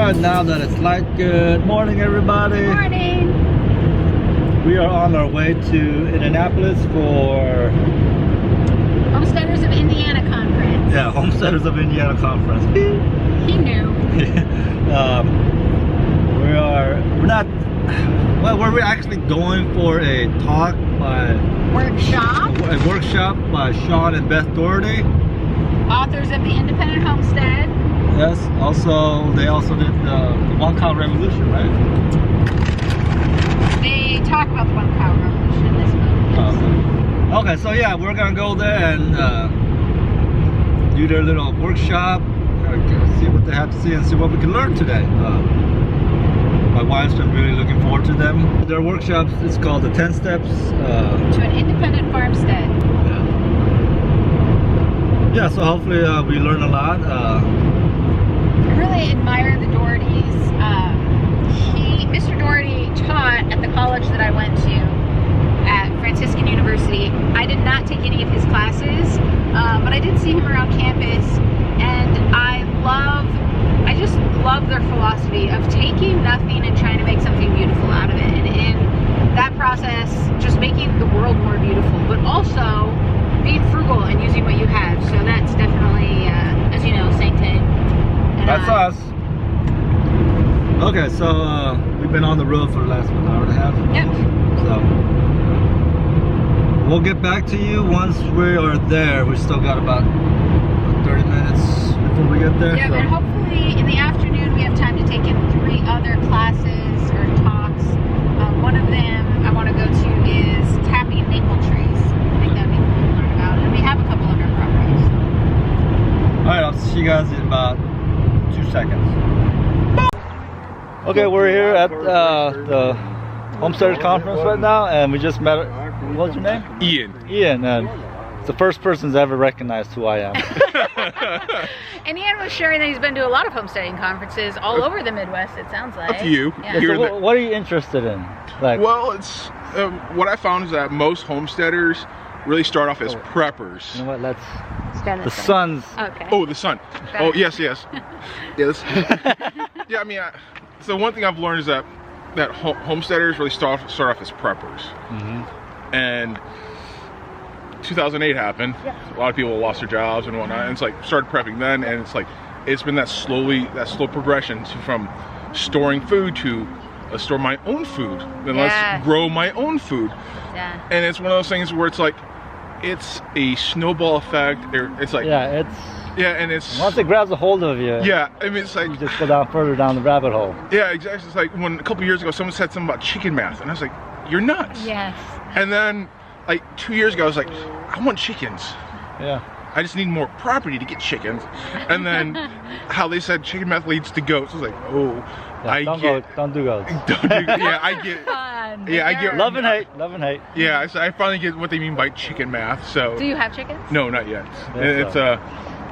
Alright, now that it's light, good morning everybody. Good morning. We are on our way to Indianapolis for Homesteaders of Indiana Conference. Yeah, Homesteaders of Indiana Conference. He knew. We're actually going for a talk by Workshop. a workshop by Shawn and Beth Dougherty. Authors of the Independent Homestead. Yes, they also did the One Cow Revolution, right? They talk about the One Cow Revolution in this movie. Okay, so yeah, we're gonna go there and do their little workshop, see what they have to see and see what we can learn today. My wife's been really looking forward to them. Their workshops is called the 10 Steps to an Independent Farmstead. Yeah, so hopefully we learn a lot. I really admire the Doughertys. Mr. Dougherty taught at the college that I went to at Franciscan University. I did not take any of his classes, but I did see him around campus, and I just love their philosophy of taking nothing and trying to make something beautiful out of it, and in that process just making the world more beautiful, but also being frugal and using what you have. So that's definitely, as you know, Saint Tay. That's us. Okay, so we've been on the road for the last hour and a half. Yep. So we'll get back to you once we are there. We still got about 30 minutes before we get there. Yeah, so. and hopefully in the afternoon we have time to take in 3 other classes or talks. One of them I want to go to is tapping maple trees. I think that'd be cool to learn about. And we have a couple on our properties. Alright, I'll see you guys in about 2 seconds. Okay, we're here at the Homesteaders Conference right now, and we just met. What's your name? Ian. Ian, and it's the first person's ever recognized who I am. And Ian was sharing that he's been to a lot of homesteading conferences all over the Midwest, it sounds like. A few. Yeah. So what are you interested in? Like, Well, it's what I found is that most homesteaders really start off as preppers. you know what? Let's. Stand The this way. sun's. Okay. Oh, the sun. Got Oh, it. yes. Yes. Yeah, I mean, so one thing I've learned is that homesteaders really start off as preppers. Mm-hmm. And 2008 happened. Yeah. A lot of people lost their jobs and whatnot. And it's like started prepping then, and it's like it's been that slow progression from storing food to let's store my own food, then Yeah. let's grow my own food. Yeah. And it's one of those things where it's like it's a snowball effect. It's like Yeah, and it's once it grabs a hold of you. yeah. I mean, it's like You just go down further down the rabbit hole. yeah, exactly. It's like when a couple years ago someone said something about chicken math, and I was like, "You're nuts." Yes. And then like 2 years ago, I was like, "I want chickens. Yeah. I just need more property to get chickens." And then how they said chicken meth leads to goats. I was like, "Oh, Yeah, don't do goats. yeah, I get. Fun. Yeah, I get- Love and hate. Love and hate. Yeah, so I finally get what they mean by chicken math. So Do you have chickens? no, not yet. That's It's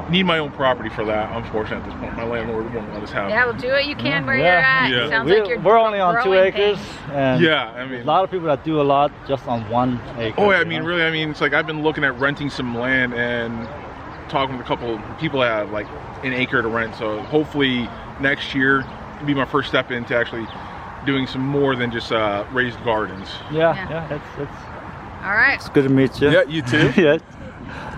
need my own property for that. Unfortunately, at this point, my landlord won't let us have. Yeah, well, do what you can where Yeah. you're at. Yeah. It sounds like you're We're only on 2 growing acres, things. and Yeah, I there's mean. a lot of people that do a lot just on 1 acre. Oh yeah, I you mean, know? really, I mean, it's like I've been looking at renting some land and talking with a couple people that have like an acre to rent. So hopefully next year will be my first step into actually doing some more than just raised gardens. Yeah, Yeah. it's All right. it's good to meet you. Yeah, you too. Yeah.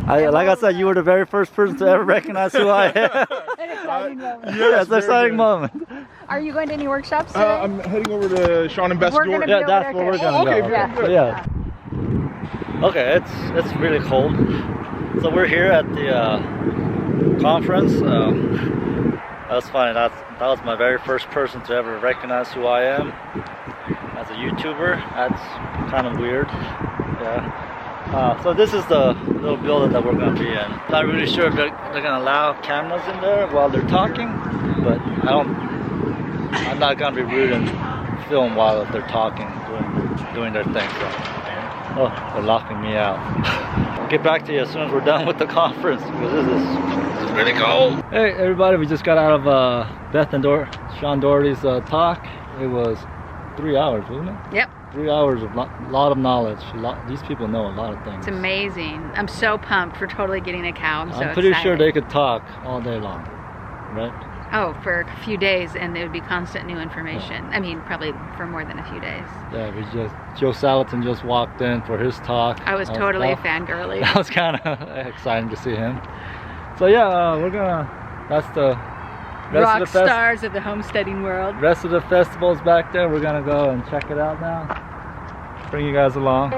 Like I said, you were the very first person to ever recognize who I am. An exciting moment. Yeah, it's an exciting moment. Are you going to any workshops today? I'm heading over to Shawn and Beth's We're door. gonna be Yeah, over that's there where we're too. gonna Okay, go. very good. Yeah. Okay, it's really cold. So we're here at the conference. That's funny. That was my very first person to ever recognize who I am as a YouTuber. That's kind of weird. Yeah. So this is the little building that we're going to be in. Not really sure if they're going to allow cameras in there while they're talking, but I'm not going to be rude and film while they're talking, doing their thing. So. Oh, they're locking me out. I'll get back to you as soon as we're done with the conference, because this is really cold. Hey everybody, we just got out of Beth and Shawn Dougherty's talk. It was 3 hours, wasn't it? Yep. 3 hours of lot of knowledge. These people know a lot of things. It's amazing. I'm so pumped for totally getting a cow. I'm so pretty excited. sure they could talk all day long, right? Oh, for a few days, and there would be constant new information. I mean, probably for more than a few days. Yeah, Joe Salatin just walked in for his talk. I was totally fangirly. That was kind of exciting to see him. So yeah, that's the rest Rock stars of the homesteading world. Rest of the festival's back there. We're gonna go and check it out now. Bring you guys along.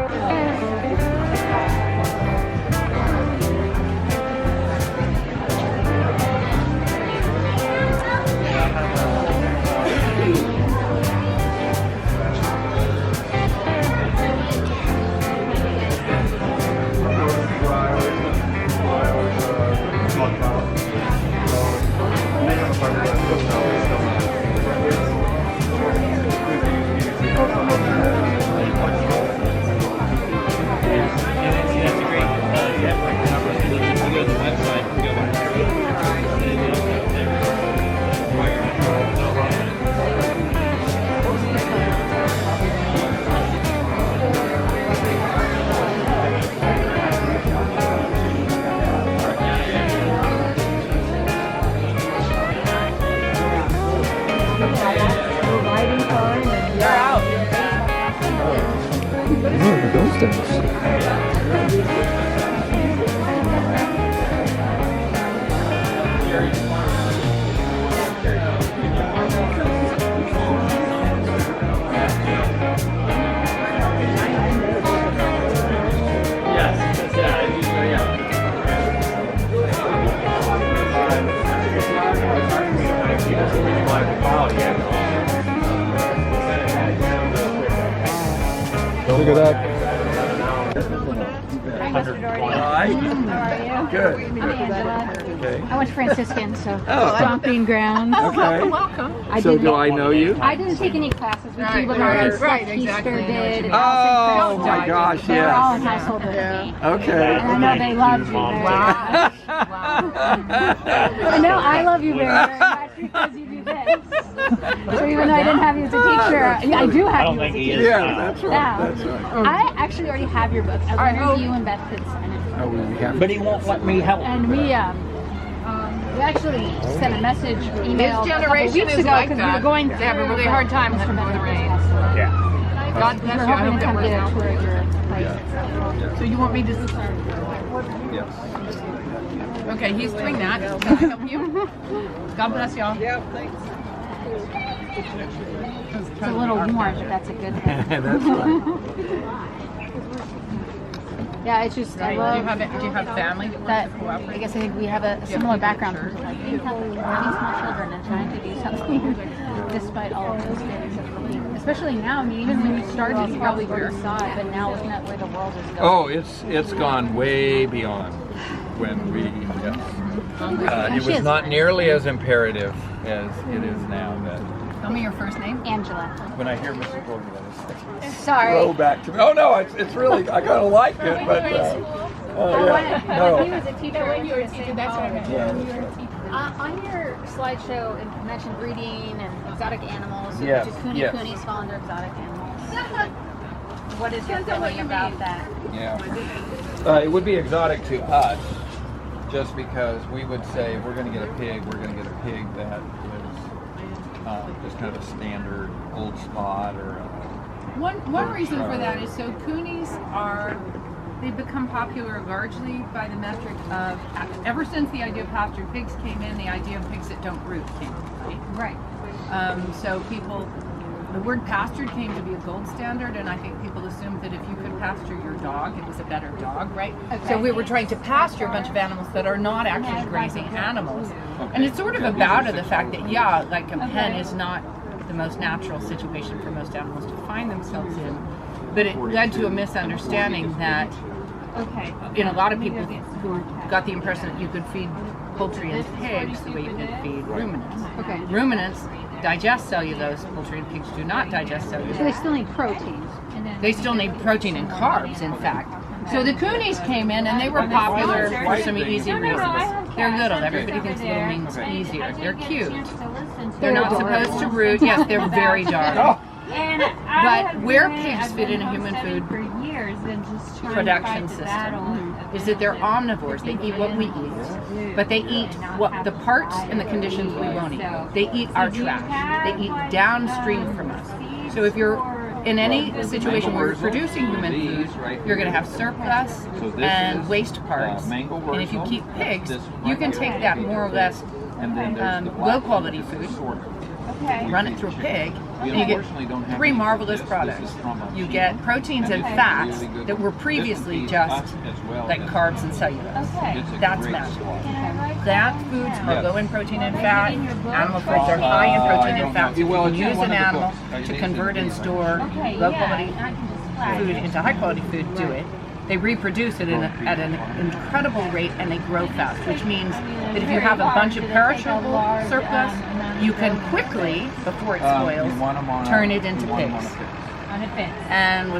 Look at that. Hi, Mr. Dougherty. Hi. How are you? Good. I'm Angela. Okay. I went to Franciscan, so Oh. stomping grounds. Okay. Welcome. So do I know you? I didn't take any classes. We Right, do little right, things right, like exactly. Easter I know what you did. mean. Oh my gosh, They're all in yes. household with me. Okay. And I know they love you very much. No, I love you very, very much because you do this. So even though I didn't have you as a teacher, I do have you as a teacher. Yeah, that's right. Yeah. That's right. I actually already have your book. I wondered if you and Beth could sign it. Oh, we have. But he won't let me help. And we actually sent a message, email This a couple generation weeks is ago like because we that. were going They through have a really hard time with the rain. Yeah. God We bless were you. I hoping hope to that come works get a out. tour of your place. So you want me to start? Yes. Okay, he's doing that. Can I help you? God bless y'all. It's a little warm, but that's a good thing. That's right. Yeah, it's just, I Do love you have family that that. wants to cooperate? I guess I think we have a similar background in terms of like being having small children and trying to do something despite all of those things. Especially now, I mean, even when you started, you probably already saw it, but now looking at where the world is going. Oh, it's gone way beyond when we. It was not nearly as imperative as it is now. That Tell me your first name. Angela. when I hear Mr. Gordon, Sorry. throw back to me. Oh no, it's really I kind of like it, but yeah, When he no. was a teacher, when you were a teacher, that's what I meant. Yeah. On your slideshow, you mentioned breeding and exotic animals. So Yes, do coonies fall under exotic animals? What is your feeling about that? Yeah. It would be exotic to us, just because we would say if we're going to get a pig, we're going to get a pig that was just kind of a standard old spot or. One reason for that is so coonies they become popular largely by the metric of ever since the idea of pastured pigs came in, the idea of pigs that don't root came in, right? So the word pastured came to be a gold standard, and I think people assumed that if you could pasture your dog, it was a better dog, right? Okay. So we were trying to pasture a bunch of animals that are not actually grazing animals. And it's sort of a bow to the fact that, yeah, like a pen is not the most natural situation for most animals to find themselves in. But it led to a misunderstanding that in a lot of people who got the impression that you could feed poultry and pigs the way you could feed ruminants. Okay. Ruminants digest cellulose, poultry and pigs do not digest cellulose. So they still need protein. They still need protein and carbs, in fact. So the coonies came in and they were popular for some easy reasons. They're little. Everybody thinks little means easier. They're cute. They're not supposed to root. Yes, they're very dark. But where pigs fit in a human food production system is that they're omnivores. They eat what we eat, but they eat what the parts and the conditions we won't eat. They eat our trash. They eat downstream from us. So if you're in any situation where you're producing human food, you're going to have surplus and waste parts. And if you keep pigs, you can take that more or less low quality food, run it through a pig, and you get 3 marvelous products. You get proteins and fats that were previously just like carbs and cellulose. That's magical. Plant foods are low in protein and fat. Animal foods are high in protein and fat. So you can use an animal to convert and store low quality food into high quality food, do it. They reproduce it at an incredible rate, and they grow fast, which means that if you have a bunch of perishable surplus, you can quickly, before it spoils, turn it into pigs. And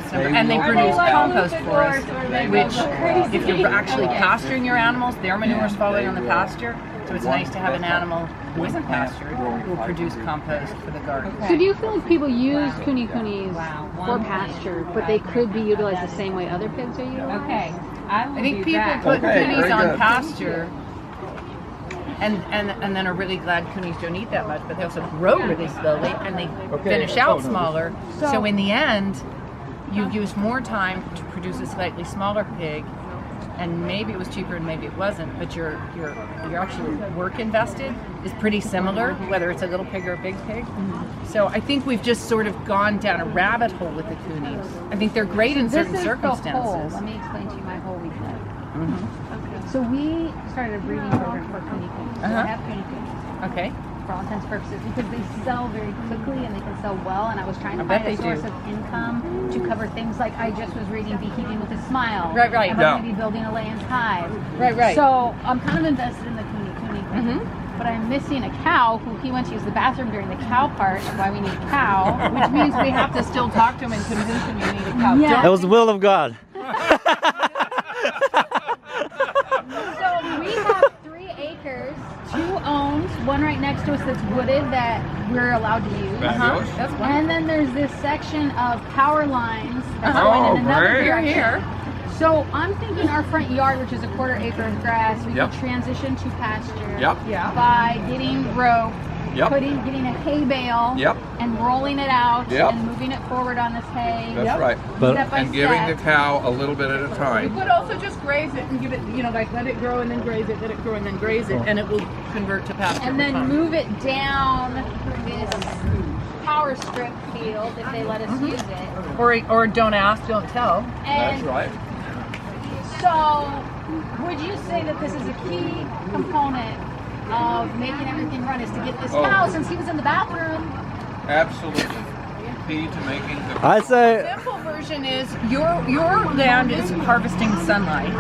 they produce compost for us, which, if you're actually pasturing your animals, their manure is falling on the pasture. So it's nice to have an animal who isn't pastured who will produce compost for the garden. So do you feel like people use coonies for pasture, but they could be utilized the same way other pigs are utilized? I think people put coonies on pasture and then are really glad coonies don't eat that much, but they also grow really slowly and they finish out smaller. So in the end, you use more time to produce a slightly smaller pig, and maybe it was cheaper and maybe it wasn't, but your actual work invested is pretty similar, whether it's a little pig or a big pig. So I think we've just sort of gone down a rabbit hole with the coonies. I think they're great in certain circumstances. Let me explain to you my whole weekend. Okay. So we started a breeding program for coonies. So I have coonies. Okay. For all intents and purposes, because they sell very quickly and they can sell well, and I was trying to find a source of income to cover things like I just was reading Beekeeping with a Smile. Right. I'm going to be building a Land's Hive. Right. So I'm kind of invested in the cooney thing. But I'm missing a cow who he went to use the bathroom during the cow part, and why we need a cow. Which means we have to still talk to him and convince him you need a cow. Yeah. That was the will of God. So we have 3 acres, 2 owned, one right next to us that's wooded that we're allowed to use. That's wonderful. And then there's this section of power lines that's going in another direction. Here. So I'm thinking our front yard, which is a 1/4 acre of grass, we can transition to pasture by getting rope, getting a hay bale, and rolling it out and moving it forward on this hay. That's right. Step by And giving step. the cow a little bit at a You time. could also just graze it and give it, like let it grow and then graze it, let it grow and then graze it, and it will convert to pasture. And then move it down this power strip field if they let us use it. Or don't ask, don't tell. And That's right. so, would you say that this is a key component of making everything run, is to get this cow, since he was in the bathroom? Absolutely. Key to making the... I say, The simple version is your land is harvesting sunlight.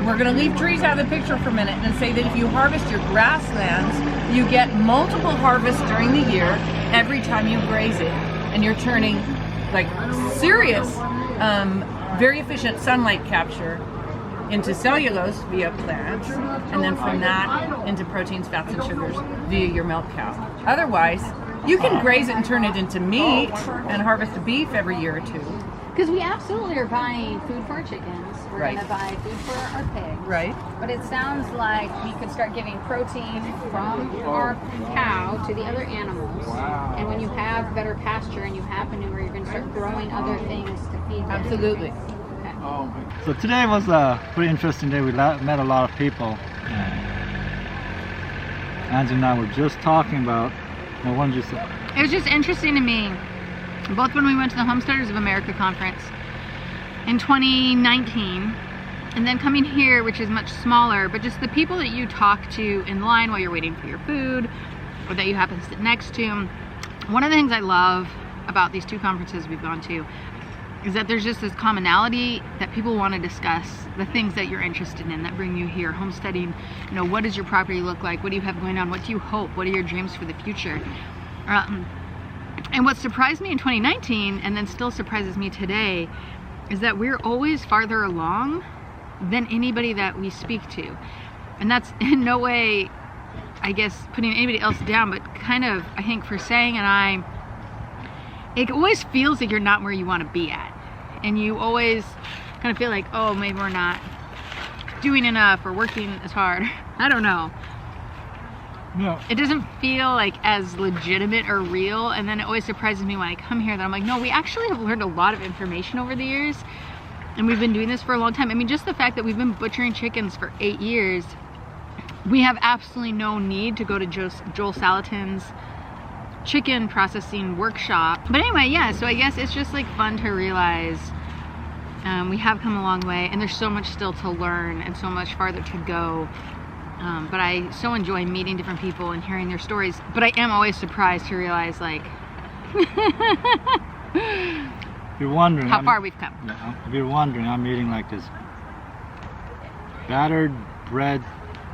We're going to leave trees out of the picture for a minute and say that if you harvest your grasslands, you get multiple harvests during the year every time you graze it, and you're turning like serious, very efficient sunlight capture into cellulose via plants, and then from that into proteins, fats, and sugars via your milk cow. Otherwise, you can graze it and turn it into meat and harvest beef every year or 2. Because we absolutely are buying food for our chickens. We're going to buy food for our pigs. Right. But it sounds like we could start giving protein from our cow to the other animals. Wow. And when you have better pasture and you have manure, you're going to start growing other things to feed them. Absolutely. Okay. so today was a pretty interesting day. We met a lot of people. Angie and I were just talking about, what did you say? It was just interesting to me, both when we went to the Homesteaders of America conference in 2019, and then coming here, which is much smaller, but just the people that you talk to in line while you're waiting for your food, or that you happen to sit next to. One of the things I love about these 2 conferences we've gone to is that there's just this commonality that people want to discuss the things that you're interested in that bring you here. Homesteading, what does your property look like? What do you have going on? What do you hope? What are your dreams for the future? And what surprised me in 2019, and then still surprises me today, is that we're always farther along than anybody that we speak to. And that's in no way, I guess, putting anybody else down, but kind of, I think, for Sang and it always feels like you're not where you want to be at. And you always kind of feel like, oh, maybe we're not doing enough or working as hard. I don't know. Yeah. It doesn't feel like as legitimate or real, and then it always surprises me when I come here that I'm like, no, we actually have learned a lot of information over the years, and we've been doing this for a long time. I mean, just the fact that we've been butchering chickens for 8 years, we have absolutely no need to go to Joel Salatin's chicken processing workshop. But anyway, yeah, so I guess it's just like fun to realize we have come a long way, and there's so much still to learn and so much farther to go. But I so enjoy meeting different people and hearing their stories. But I am always surprised to realize, like, You're wondering how far we've come. If you're wondering, I'm eating like this battered bread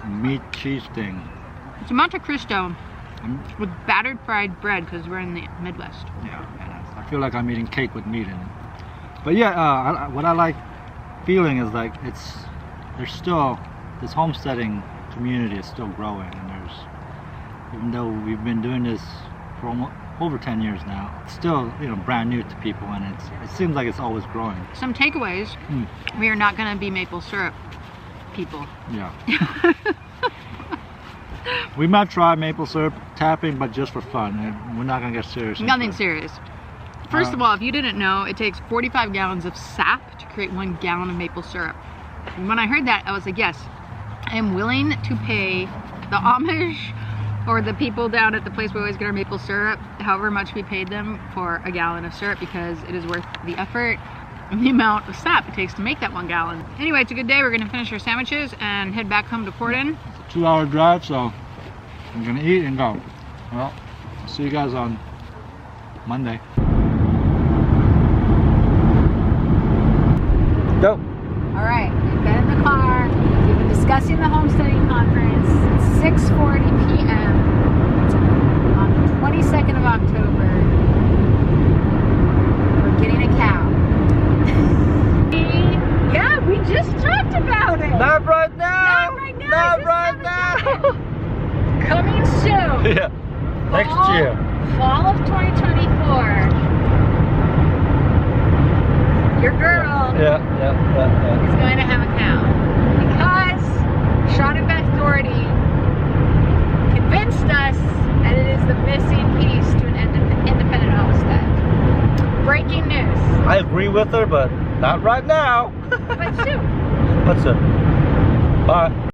meat cheese thing. It's a Monte Cristo with battered fried bread because we're in the Midwest. Yeah, and I feel like I'm eating cake with meat in it. But yeah, what I like feeling is like there's still, this homesteading community is still growing, and even though we've been doing this for almost over 10 years now, it's still, you know, brand new to people, and it seems like it's always growing. Some takeaways: we are not going to be maple syrup people. Yeah. We might try maple syrup tapping, but just for fun. We're not going to get serious. Nothing serious. First of all, if you didn't know, it takes 45 gallons of sap to create 1 gallon of maple syrup. And when I heard that, I was like, yes, I am willing to pay the Amish or the people down at the place we always get our maple syrup, however much we paid them for a gallon of syrup, because it is worth the effort and the amount of sap it takes to make that 1 gallon. Anyway, it's a good day. We're going to finish our sandwiches and head back home to Corden. It's a 2-hour drive, so I'm going to eat and go. Well, I'll see you guys on Monday. Go. All right, we've been in the car. We've been discussing the homesteading conference. It's 6:40 p.m. on the 22nd of October. We're getting a cow. Yeah, we just talked about it. Not right now. Not right now. Not right now. Coming soon. Yeah. Next year. Fall of 2024. Your girl is going to have a cow because Shawn and Beth Dougherty convinced us that it is the missing piece to an independent homestead. Breaking news. I agree with her, but not right now. But soon. But soon. Bye.